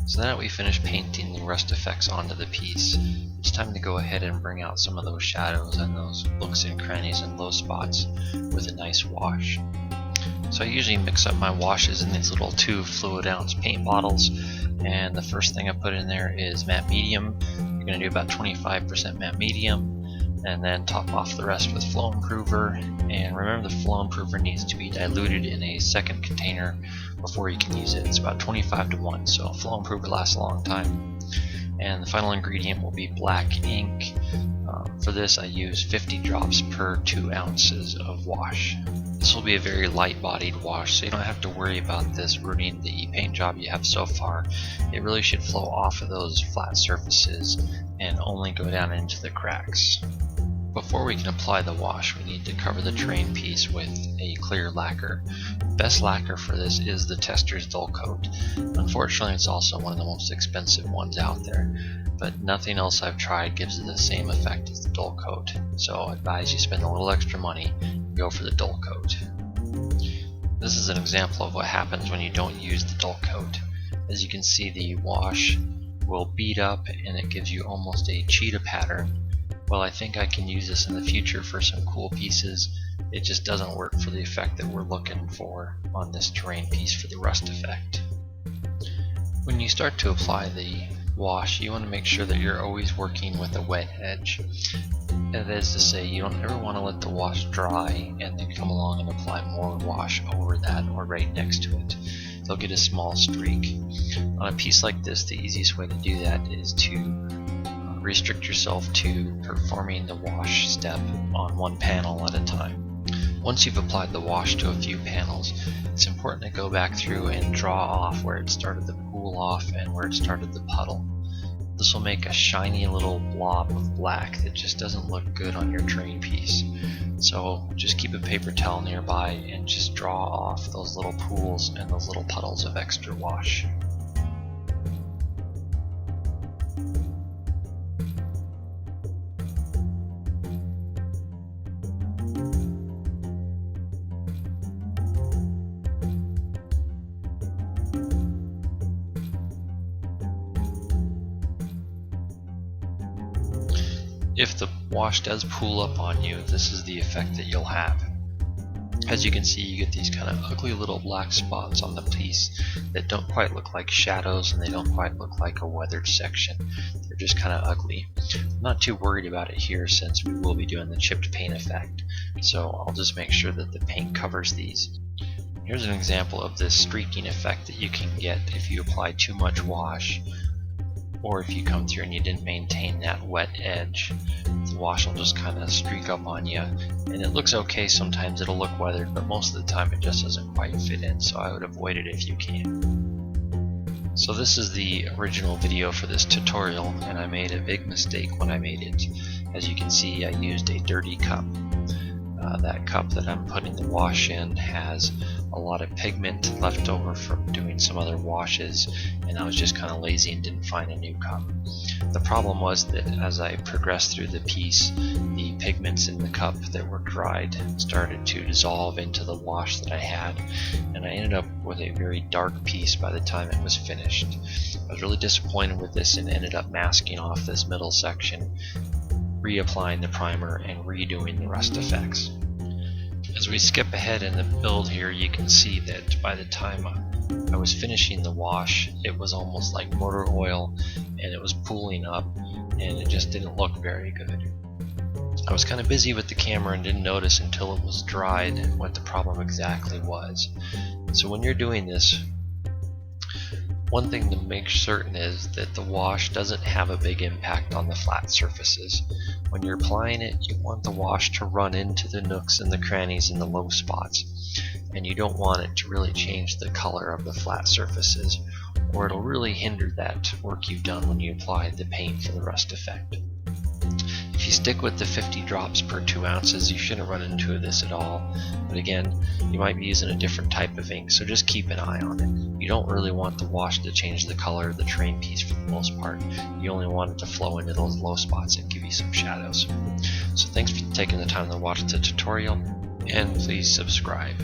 So now that we finished painting the rust effects onto the piece, it's time to go ahead and bring out some of those shadows and those nooks and crannies and low spots with a nice wash. So I usually mix up my washes in these little 2 fluid ounce paint bottles, and the first thing I put in there is matte medium. You're going to do about 25% matte medium, and then top off the rest with flow improver. And remember, the flow improver needs to be diluted in a second container before you can use it. It's about 25:1, so flow improver lasts a long time. And the final ingredient will be black ink. For this I use 50 drops per 2 ounces of wash. This will be a very light bodied wash, so you don't have to worry about this ruining the paint job you have so far. It really should flow off of those flat surfaces and only go down into the cracks. Before we can apply the wash, we need to cover the terrain piece with a clear lacquer. The best lacquer for this is the Tester's Dull Coat. Unfortunately, it's also one of the most expensive ones out there, but nothing else I've tried gives it the same effect as the Dull Coat. So I advise you spend a little extra money and go for the Dull Coat. This is an example of what happens when you don't use the Dull Coat. As you can see, the wash will bead up and it gives you almost a cheetah pattern. Well, I think I can use this in the future for some cool pieces. It just doesn't work for the effect that we're looking for on this terrain piece for the rust effect. When you start to apply the wash, you want to make sure that you're always working with a wet edge. That is to say, you don't ever want to let the wash dry and then come along and apply more wash over that or right next to it. They'll get a small streak. On a piece like this, the easiest way to do that is to restrict yourself to performing the wash step on one panel at a time. Once you've applied the wash to a few panels, it's important to go back through and draw off where it started to pool off and where it started to puddle. This will make a shiny little blob of black that just doesn't look good on your terrain piece. So just keep a paper towel nearby and just draw off those little pools and those little puddles of extra wash. If the wash does pool up on you, this is the effect that you'll have. As you can see, you get these kind of ugly little black spots on the piece that don't quite look like shadows and they don't quite look like a weathered section. They're just kind of ugly. I'm not too worried about it here since we will be doing the chipped paint effect, so I'll just make sure that the paint covers these. Here's an example of this streaking effect that you can get if you apply too much wash, or if you come through and you didn't maintain that wet edge. The wash will just kind of streak up on you, and it looks okay. Sometimes it'll look weathered, but most of the time it just doesn't quite fit in, so I would avoid it if you can. So this is the original video for this tutorial, and I made a big mistake when I made it. As you can see, I used a dirty cup. That cup that I'm putting the wash in has a lot of pigment left over from doing some other washes, and I was just kind of lazy and didn't find a new cup. The problem was that as I progressed through the piece, the pigments in the cup that were dried started to dissolve into the wash that I had, and I ended up with a very dark piece by the time it was finished. I was really disappointed with this and ended up masking off this middle section, reapplying the primer and redoing the rust effects. As we skip ahead in the build here, you can see that by the time I was finishing the wash, it was almost like motor oil and it was pooling up and it just didn't look very good. I was kind of busy with the camera and didn't notice until it was dried what the problem exactly was. So when you're doing this, one thing to make certain is that the wash doesn't have a big impact on the flat surfaces. When you're applying it, you want the wash to run into the nooks and the crannies and the low spots, and you don't want it to really change the color of the flat surfaces, or it'll really hinder that work you've done when you apply the paint for the rust effect. If you stick with the 50 drops per 2 ounces, you shouldn't run into this at all. But again, you might be using a different type of ink, so just keep an eye on it. You don't really want the wash to change the color of the terrain piece for the most part. You only want it to flow into those low spots and give you some shadows. So thanks for taking the time to watch the tutorial, and please subscribe.